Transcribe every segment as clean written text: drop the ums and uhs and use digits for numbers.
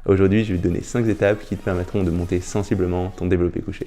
Aujourd'hui, je vais te donner 5 étapes qui te permettront de monter sensiblement ton développé couché.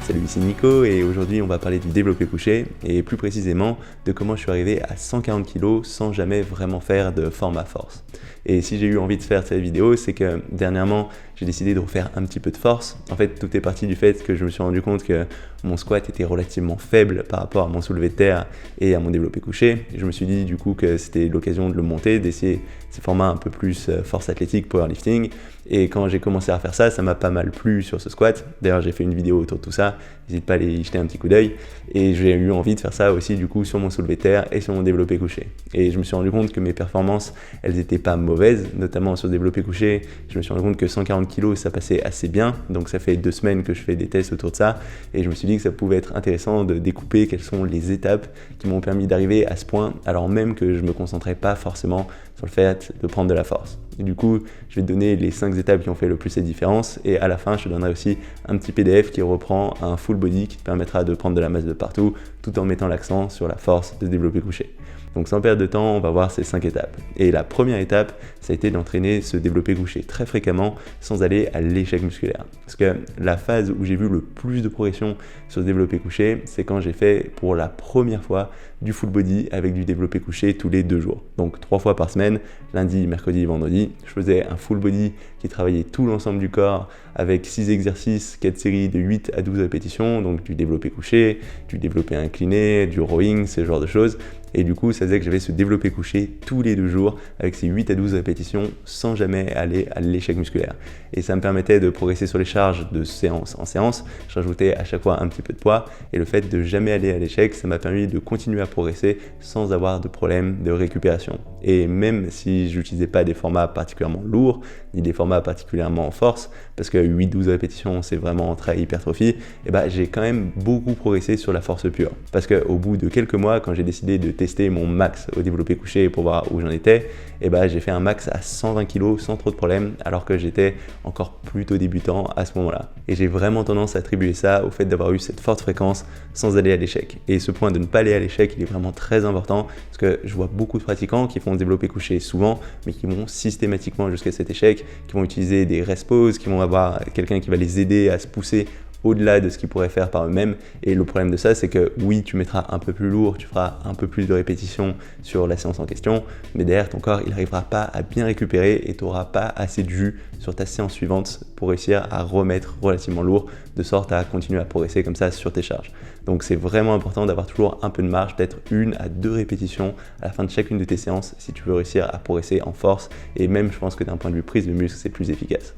Salut, ici Nico et aujourd'hui on va parler du développé couché et plus précisément de comment je suis arrivé à 140 kg sans jamais vraiment faire de format force. Et si j'ai eu envie de faire cette vidéo, c'est que dernièrement j'ai décidé de refaire un petit peu de force. En fait, tout est parti du fait que je me suis rendu compte que mon squat était relativement faible par rapport à mon soulevé de terre et à mon développé couché. Et je me suis dit du coup que c'était l'occasion de le monter, d'essayer ces formats un peu plus force athlétique, powerlifting. Et quand j'ai commencé à faire ça, ça m'a pas mal plu sur ce squat. D'ailleurs, j'ai fait une vidéo autour de tout ça. N'hésite pas à aller y jeter un petit coup d'œil. Et j'ai eu envie de faire ça aussi du coup sur mon soulevé de terre et sur mon développé couché. Et je me suis rendu compte que mes performances, elles étaient pas mauvaises, notamment sur le développé couché. Je me suis rendu compte que 140 kg, ça passait assez bien. Donc ça fait 2 semaines que je fais des tests autour de ça. Et je me suis dit que ça pouvait être intéressant de découper quelles sont les étapes qui m'ont permis d'arriver à ce point, alors même que je me concentrais pas forcément sur le fait de prendre de la force. Et du coup, je vais te donner les 5 étapes qui ont fait le plus la différence et à la fin, je te donnerai aussi un petit PDF qui reprend un full body qui te permettra de prendre de la masse de partout tout en mettant l'accent sur la force de développé couché. Donc sans perdre de temps, on va voir ces 5 étapes. Et la première étape, ça a été d'entraîner ce développé couché très fréquemment sans aller à l'échec musculaire. Parce que la phase où j'ai vu le plus de progression sur ce développé couché, c'est quand j'ai fait pour la première fois du full body avec du développé couché tous les 2 jours. Donc 3 fois par semaine, lundi, mercredi, vendredi. Je faisais un full body qui travaillait tout l'ensemble du corps avec 6 exercices, 4 séries de 8 à 12 répétitions, donc du développé couché, du développé incliné, du rowing, ce genre de choses. Et du coup, ça faisait que j'avais ce développé couché tous les 2 jours avec ces 8 à 12 répétitions sans jamais aller à l'échec musculaire. Et ça me permettait de progresser sur les charges de séance en séance. Je rajoutais à chaque fois un petit peu de poids et le fait de jamais aller à l'échec, ça m'a permis de continuer à progresser sans avoir de problème de récupération. Et même si je n'utilisais pas des formats particulièrement lourds, ni des formats particulièrement en force, parce que 8-12 répétitions, c'est vraiment très hypertrophie, et j'ai quand même beaucoup progressé sur la force pure. Parce qu'au bout de quelques mois, quand j'ai décidé de tester mon max au développé couché pour voir où j'en étais, j'ai fait un max à 120 kg sans trop de problème, alors que j'étais encore plutôt débutant à ce moment-là. Et j'ai vraiment tendance à attribuer ça au fait d'avoir eu cette forte fréquence sans aller à l'échec. Et ce point de ne pas aller à l'échec, il est vraiment très important, parce que je vois beaucoup de pratiquants qui font développé couché souvent, mais qui vont systématiquement jusqu'à cet échec, qui vont utiliser des rest pause, qui vont avoir quelqu'un qui va les aider à se pousser au-delà de ce qu'ils pourraient faire par eux-mêmes. Et le problème de ça, c'est que oui, tu mettras un peu plus lourd, tu feras un peu plus de répétitions sur la séance en question, mais derrière, ton corps, il n'arrivera pas à bien récupérer et tu n'auras pas assez de jus sur ta séance suivante pour réussir à remettre relativement lourd, de sorte à continuer à progresser comme ça sur tes charges. Donc c'est vraiment important d'avoir toujours un peu de marge, peut-être 1 à 2 répétitions à la fin de chacune de tes séances si tu veux réussir à progresser en force, et même je pense que d'un point de vue prise de muscle, c'est plus efficace.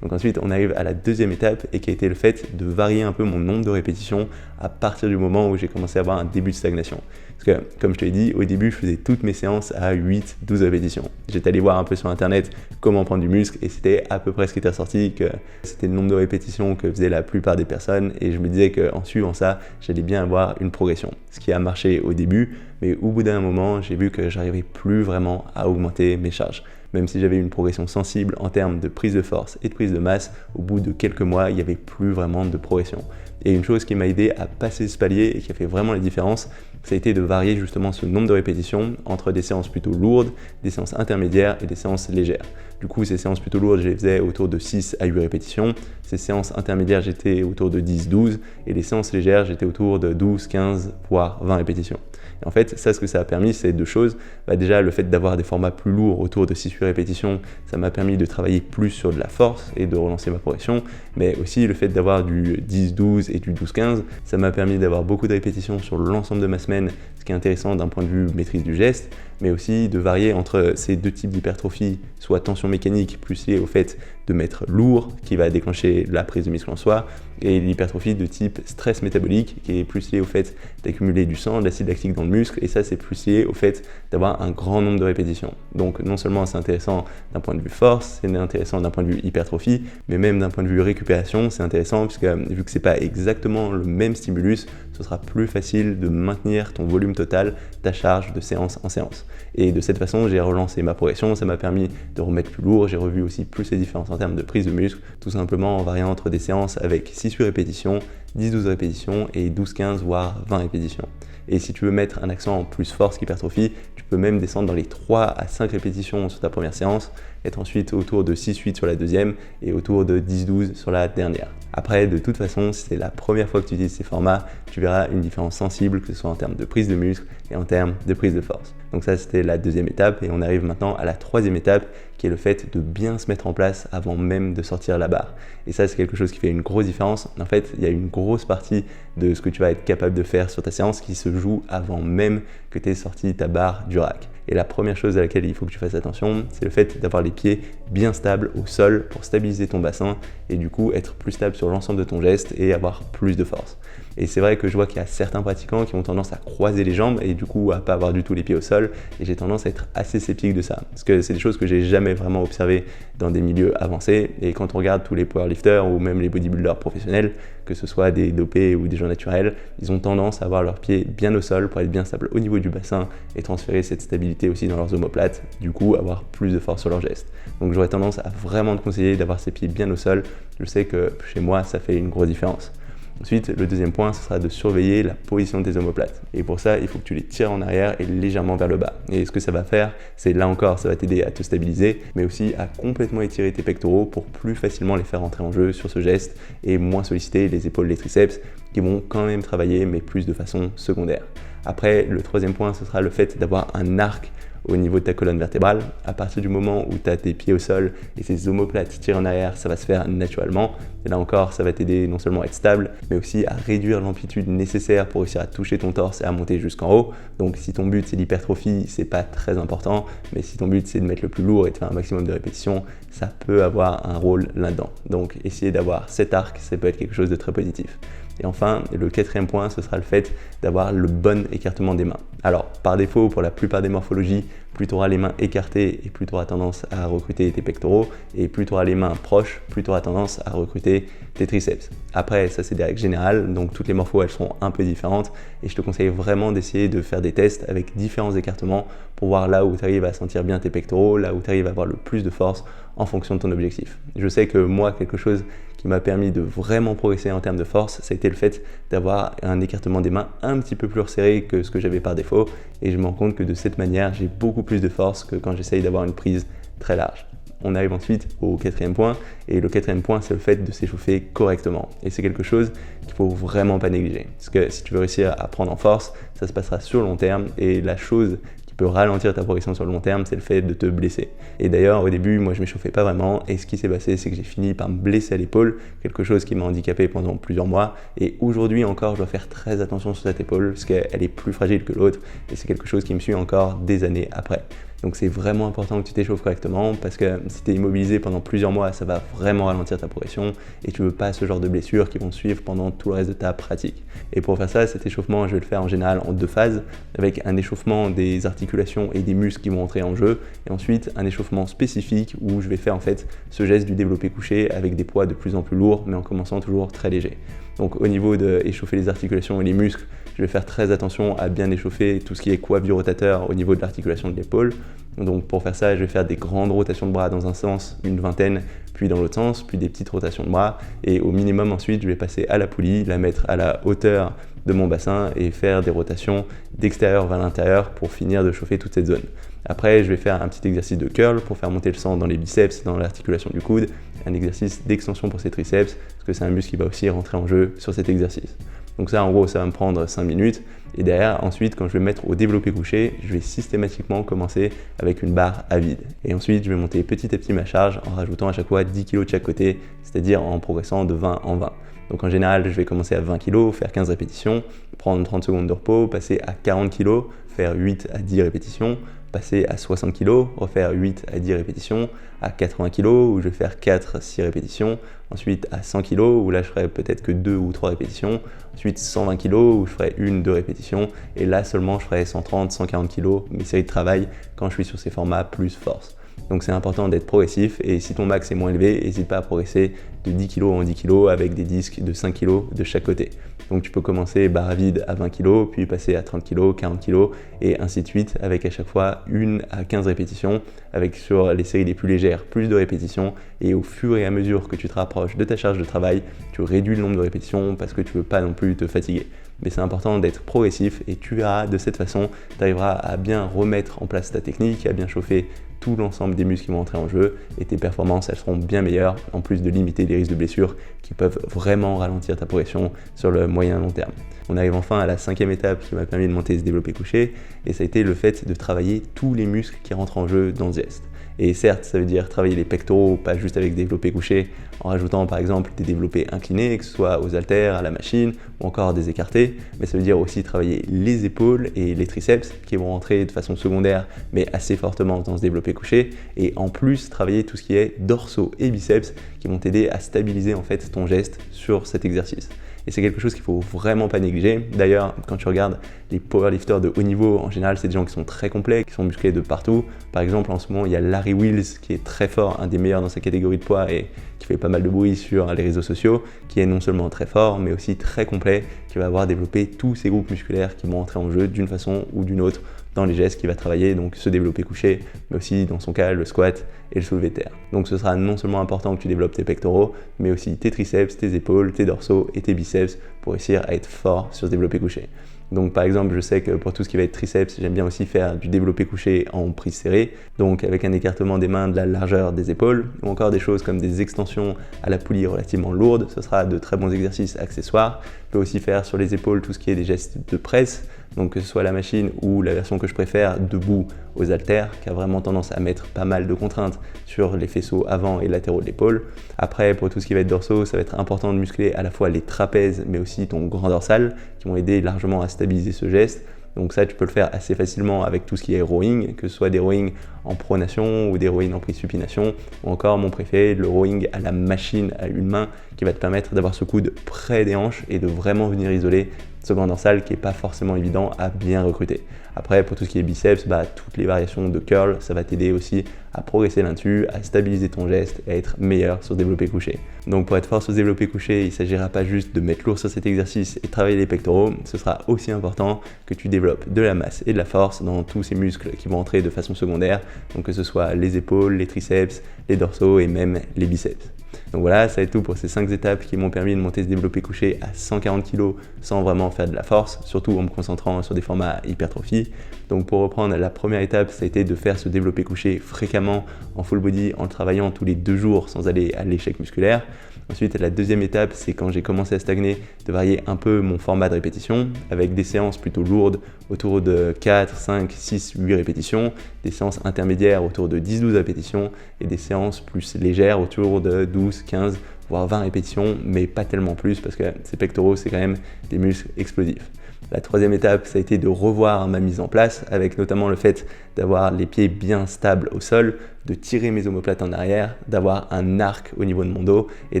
Donc ensuite, on arrive à la deuxième étape et qui a été le fait de varier un peu mon nombre de répétitions à partir du moment où j'ai commencé à avoir un début de stagnation. Parce que, comme je te l'ai dit, au début, je faisais toutes mes séances à 8-12 répétitions. J'étais allé voir un peu sur internet comment prendre du muscle et c'était à peu près ce qui était ressorti, que c'était le nombre de répétitions que faisaient la plupart des personnes et je me disais qu'en suivant ça, j'allais bien avoir une progression. Ce qui a marché au début, mais au bout d'un moment, j'ai vu que j'arrivais plus vraiment à augmenter mes charges. Même si j'avais une progression sensible en termes de prise de force et de prise de masse, au bout de quelques mois, il n'y avait plus vraiment de progression. Et une chose qui m'a aidé à passer ce palier et qui a fait vraiment la différence, ça a été de varier justement ce nombre de répétitions entre des séances plutôt lourdes, des séances intermédiaires et des séances légères. Du coup, ces séances plutôt lourdes, je les faisais autour de 6 à 8 répétitions. Ces séances intermédiaires, j'étais autour de 10-12. Et les séances légères, j'étais autour de 12-15, voire 20 répétitions. Et en fait, ça, ce que ça a permis, c'est 2 choses. Déjà, le fait d'avoir des formats plus lourds autour de 6-8 répétitions, ça m'a permis de travailler plus sur de la force et de relancer ma progression. Mais aussi, le fait d'avoir du 10-12 et du 12-15, ça m'a permis d'avoir beaucoup de répétitions sur l'ensemble de ma semaine, ce qui est intéressant d'un point de vue maîtrise du geste, mais aussi de varier entre ces 2 types d'hypertrophie, soit tension mécanique plus liée au fait de mettre lourd, qui va déclencher la prise de muscle en soi, et l'hypertrophie de type stress métabolique, qui est plus liée au fait d'accumuler du sang, de l'acide lactique dans le muscle, et ça c'est plus lié au fait d'avoir un grand nombre de répétitions. Donc non seulement c'est intéressant d'un point de vue force, c'est intéressant d'un point de vue hypertrophie, mais même d'un point de vue récupération, c'est intéressant puisque vu que c'est pas exactement le même stimulus, ce sera plus facile de maintenir ton volume total, ta charge de séance en séance. Et de cette façon, j'ai relancé ma progression, ça m'a permis de remettre plus lourd, j'ai revu aussi plus les différences en termes de prise de muscle, tout simplement en variant entre des séances avec 6-8 répétitions, 10-12 répétitions et 12-15 voire 20 répétitions. Et si tu veux mettre un accent en plus force qu'hypertrophie, tu peux même descendre dans les 3 à 5 répétitions sur ta première séance, être ensuite autour de 6-8 sur la deuxième et autour de 10-12 sur la dernière. Après, de toute façon, si c'est la première fois que tu utilises ces formats, tu verras une différence sensible, que ce soit en termes de prise de muscle et en termes de prise de force. Donc ça, c'était la deuxième étape et on arrive maintenant à la troisième étape qui est le fait de bien se mettre en place avant même de sortir la barre. Et ça, c'est quelque chose qui fait une grosse différence. En fait, il y a une grosse partie de ce que tu vas être capable de faire sur ta séance qui se joue avant même que tu aies sorti ta barre du rack. Et la première chose à laquelle il faut que tu fasses attention, c'est le fait d'avoir les pieds bien stables au sol pour stabiliser ton bassin et du coup être plus stable sur l'ensemble de ton geste et avoir plus de force. Et c'est vrai que je vois qu'il y a certains pratiquants qui ont tendance à croiser les jambes et du coup à pas avoir du tout les pieds au sol, et j'ai tendance à être assez sceptique de ça parce que c'est des choses que j'ai jamais vraiment observées dans des milieux avancés. Et quand on regarde tous les powerlifters ou même les bodybuilders professionnels, que ce soit des dopés ou des gens naturels, ils ont tendance à avoir leurs pieds bien au sol pour être bien stable au niveau du bassin et transférer cette stabilité aussi dans leurs omoplates, du coup avoir plus de force sur leurs gestes. Donc j'aurais tendance à vraiment te conseiller d'avoir ces pieds bien au sol. Je sais que chez moi ça fait une grosse différence. Ensuite, le deuxième point, ce sera de surveiller la position de tes omoplates. Et pour ça, il faut que tu les tires en arrière et légèrement vers le bas. Et ce que ça va faire, c'est là encore, ça va t'aider à te stabiliser, mais aussi à complètement étirer tes pectoraux pour plus facilement les faire entrer en jeu sur ce geste et moins solliciter les épaules, les triceps, qui vont quand même travailler, mais plus de façon secondaire. Après, le troisième point, ce sera le fait d'avoir un arc au niveau de ta colonne vertébrale. À partir du moment où tu as tes pieds au sol et ces omoplates tirées en arrière, ça va se faire naturellement. Et là encore, ça va t'aider non seulement à être stable, mais aussi à réduire l'amplitude nécessaire pour réussir à toucher ton torse et à monter jusqu'en haut. Donc si ton but c'est l'hypertrophie, c'est pas très important, mais si ton but c'est de mettre le plus lourd et de faire un maximum de répétitions, ça peut avoir un rôle là-dedans. Donc essayer d'avoir cet arc, ça peut être quelque chose de très positif. Et enfin, le quatrième point, ce sera le fait d'avoir le bon écartement des mains. Alors, par défaut, pour la plupart des morphologies, plus tu auras les mains écartées et plus tu auras tendance à recruter tes pectoraux, et plus tu auras les mains proches, plus tu auras tendance à recruter tes triceps. Après, ça c'est des règles générales, donc toutes les morphos elles seront un peu différentes, et je te conseille vraiment d'essayer de faire des tests avec différents écartements pour voir là où tu arrives à sentir bien tes pectoraux, là où tu arrives à avoir le plus de force en fonction de ton objectif. Je sais que moi, quelque chose qui m'a permis de vraiment progresser en termes de force, ça a été le fait d'avoir un écartement des mains un petit peu plus resserré que ce que j'avais par défaut, et je me rends compte que de cette manière, j'ai beaucoup plus de force que quand j'essaye d'avoir une prise très large. On arrive ensuite au quatrième point, et le quatrième point, c'est le fait de s'échauffer correctement. Et c'est quelque chose qu'il faut vraiment pas négliger. Parce que si tu veux réussir à prendre en force, ça se passera sur le long terme, et la chose peut ralentir ta progression sur le long terme, c'est le fait de te blesser. Et d'ailleurs, au début, moi je m'échauffais pas vraiment, et ce qui s'est passé, c'est que j'ai fini par me blesser à l'épaule, quelque chose qui m'a handicapé pendant plusieurs mois, et aujourd'hui encore, je dois faire très attention sur cette épaule, parce qu'elle est plus fragile que l'autre, et c'est quelque chose qui me suit encore des années après. Donc c'est vraiment important que tu t'échauffes correctement, parce que si tu es immobilisé pendant plusieurs mois, ça va vraiment ralentir ta progression, et tu veux pas ce genre de blessures qui vont suivre pendant tout le reste de ta pratique. Et pour faire ça, cet échauffement, je vais le faire en général en 2 phases, avec un échauffement des articulations et des muscles qui vont entrer en jeu, et ensuite un échauffement spécifique où je vais faire en fait ce geste du développé couché avec des poids de plus en plus lourds, mais en commençant toujours très léger. Donc au niveau de échauffer les articulations et les muscles, je vais faire très attention à bien échauffer tout ce qui est coavirotateur au niveau de l'articulation de l'épaule. Donc pour faire ça, je vais faire des grandes rotations de bras dans un sens, une vingtaine, puis dans l'autre sens, puis des petites rotations de bras. Et au minimum ensuite, je vais passer à la poulie, la mettre à la hauteur de mon bassin et faire des rotations d'extérieur vers l'intérieur pour finir de chauffer toute cette zone. Après, je vais faire un petit exercice de curl pour faire monter le sang dans les biceps, dans l'articulation du coude, un exercice d'extension pour ses triceps, parce que c'est un muscle qui va aussi rentrer en jeu sur cet exercice. Donc ça, en gros, ça va me prendre 5 minutes. Et derrière, ensuite, quand je vais me mettre au développé couché, je vais systématiquement commencer avec une barre à vide. Et ensuite, je vais monter petit à petit ma charge en rajoutant à chaque fois 10 kg de chaque côté, c'est-à-dire en progressant de 20 en 20. Donc en général, je vais commencer à 20 kg, faire 15 répétitions, prendre 30 secondes de repos, passer à 40 kg, faire 8 à 10 répétitions, passer à 60 kg, refaire 8 à 10 répétitions, à 80 kg où je vais faire 4-6 répétitions, ensuite à 100 kg où là je ferai peut-être que 2 ou 3 répétitions, ensuite 120 kg où je ferai 1-2 répétitions, et là seulement je ferai 130-140 kg mes séries de travail quand je suis sur ces formats plus force. Donc c'est important d'être progressif, et si ton max est moins élevé, n'hésite pas à progresser de 10 kg en 10 kg avec des disques de 5 kg de chaque côté. Donc tu peux commencer barre vide à 20 kg, puis passer à 30 kg, 40 kg, et ainsi de suite, avec à chaque fois 1 à 15 répétitions, avec sur les séries les plus légères, plus de répétitions, et au fur et à mesure que tu te rapproches de ta charge de travail, tu réduis le nombre de répétitions parce que tu ne veux pas non plus te fatiguer. Mais c'est important d'être progressif et tu verras, de cette façon, tu arriveras à bien remettre en place ta technique, à bien chauffer tout l'ensemble des muscles qui vont entrer en jeu et tes performances, elles seront bien meilleures, en plus de limiter les risques de blessures qui peuvent vraiment ralentir ta progression sur le moyen long terme. On arrive enfin à la 5e étape qui m'a permis de monter ce développé couché, et ça a été le fait de travailler tous les muscles qui rentrent en jeu dans ce geste. Et certes, ça veut dire travailler les pectoraux, pas juste avec des développés couchés, en rajoutant par exemple des développés inclinés, que ce soit aux haltères, à la machine ou encore des écartés, mais ça veut dire aussi travailler les épaules et les triceps qui vont rentrer de façon secondaire mais assez fortement dans ce développé couché, et en plus travailler tout ce qui est dorsaux et biceps qui vont t'aider à stabiliser en fait ton geste sur cet exercice. Et c'est quelque chose qu'il ne faut vraiment pas négliger. D'ailleurs, quand tu regardes les powerlifters de haut niveau, en général, c'est des gens qui sont très complets, qui sont musclés de partout. Par exemple, en ce moment, il y a Larry Wheels qui est très fort, un des meilleurs dans sa catégorie de poids et qui fait pas mal de bruit sur les réseaux sociaux, qui est non seulement très fort, mais aussi très complet, qui va avoir développé tous ces groupes musculaires qui vont entrer en jeu d'une façon ou d'une autre dans les gestes qu'il va travailler, donc se développer couché, mais aussi dans son cas le squat et le soulevé de terre. Donc ce sera non seulement important que tu développes tes pectoraux, mais aussi tes triceps, tes épaules, tes dorsaux et tes biceps pour réussir à être fort sur ce développé couché. Donc par exemple, je sais que pour tout ce qui va être triceps, j'aime bien aussi faire du développé couché en prise serrée, donc avec un écartement des mains de la largeur des épaules, ou encore des choses comme des extensions à la poulie relativement lourdes. Ce sera de très bons exercices accessoires. Je peux aussi faire sur les épaules tout ce qui est des gestes de presse, donc que ce soit la machine ou la version que je préfère debout aux haltères, qui a vraiment tendance à mettre pas mal de contraintes sur les faisceaux avant et latéraux de l'épaule. Après, pour tout ce qui va être dorsaux, ça va être important de muscler à la fois les trapèzes mais aussi ton grand dorsal, qui vont aider largement à stabiliser ce geste. Donc ça, tu peux le faire assez facilement avec tout ce qui est rowing, que ce soit des rowing en pronation ou des rowing en prise supination, ou encore mon préféré, le rowing à la machine à une main, qui va te permettre d'avoir ce coude près des hanches et de vraiment venir isoler ce grand dorsal qui n'est pas forcément évident à bien recruter. Après, pour tout ce qui est biceps, toutes les variations de curl, ça va t'aider aussi à progresser là-dessus, à stabiliser ton geste et à être meilleur sur ce développé couché. Donc pour être fort sur ce développé couché, il ne s'agira pas juste de mettre lourd sur cet exercice et travailler les pectoraux, ce sera aussi important que tu développes de la masse et de la force dans tous ces muscles qui vont entrer de façon secondaire, donc que ce soit les épaules, les triceps, les dorsaux et même les biceps. Donc voilà, ça va être tout pour ces 5 étapes qui m'ont permis de monter ce développé couché à 140 kg sans vraiment faire de la force, surtout en me concentrant sur des formats hypertrophie. Donc pour reprendre, la première étape, ça a été de faire ce développé couché fréquemment en full body en le travaillant tous les 2 jours sans aller à l'échec musculaire. Ensuite, la deuxième étape, c'est quand j'ai commencé à stagner, de varier un peu mon format de répétition avec des séances plutôt lourdes autour de 4, 5, 6, 8 répétitions, des séances intermédiaires autour de 10-12 répétitions et des séances plus légères autour de 12, 15, voire 20 répétitions, mais pas tellement plus parce que ces pectoraux, c'est quand même des muscles explosifs. La troisième étape, ça a été de revoir ma mise en place avec notamment le fait d'avoir les pieds bien stables au sol, de tirer mes omoplates en arrière, d'avoir un arc au niveau de mon dos et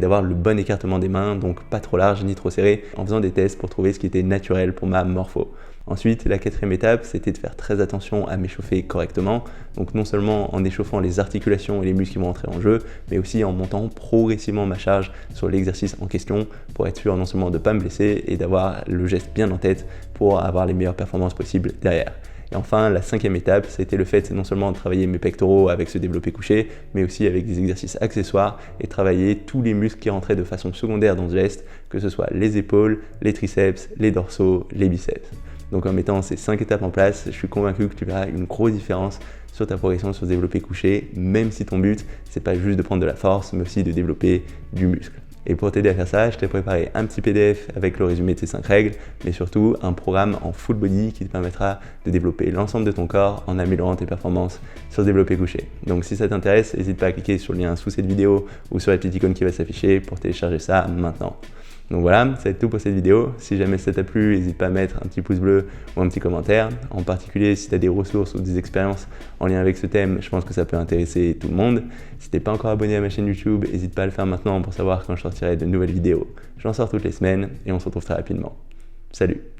d'avoir le bon écartement des mains, donc pas trop large ni trop serré, en faisant des tests pour trouver ce qui était naturel pour ma morpho. Ensuite, la quatrième étape, c'était de faire très attention à m'échauffer correctement, donc non seulement en échauffant les articulations et les muscles qui vont entrer en jeu, mais aussi en montant progressivement ma charge sur l'exercice en question pour être sûr non seulement de ne pas me blesser et d'avoir le geste bien en tête pour avoir les meilleures performances possibles derrière. Et enfin, la cinquième étape, c'était le fait non seulement de travailler mes pectoraux avec ce développé couché, mais aussi avec des exercices accessoires et travailler tous les muscles qui rentraient de façon secondaire dans ce geste, que ce soit les épaules, les triceps, les dorsaux, les biceps. Donc en mettant ces 5 étapes en place, je suis convaincu que tu verras une grosse différence sur ta progression sur ce développé couché, même si ton but, c'est pas juste de prendre de la force, mais aussi de développer du muscle. Et pour t'aider à faire ça, je t'ai préparé un petit PDF avec le résumé de ces 5 règles, mais surtout un programme en full body qui te permettra de développer l'ensemble de ton corps en améliorant tes performances sur ce développé couché. Donc si ça t'intéresse, n'hésite pas à cliquer sur le lien sous cette vidéo ou sur la petite icône qui va s'afficher pour télécharger ça maintenant. Donc voilà, ça va être tout pour cette vidéo. Si jamais ça t'a plu, n'hésite pas à mettre un petit pouce bleu ou un petit commentaire. En particulier, si tu as des ressources ou des expériences en lien avec ce thème, je pense que ça peut intéresser tout le monde. Si t'es pas encore abonné à ma chaîne YouTube, n'hésite pas à le faire maintenant pour savoir quand je sortirai de nouvelles vidéos. J'en sors toutes les semaines et on se retrouve très rapidement. Salut!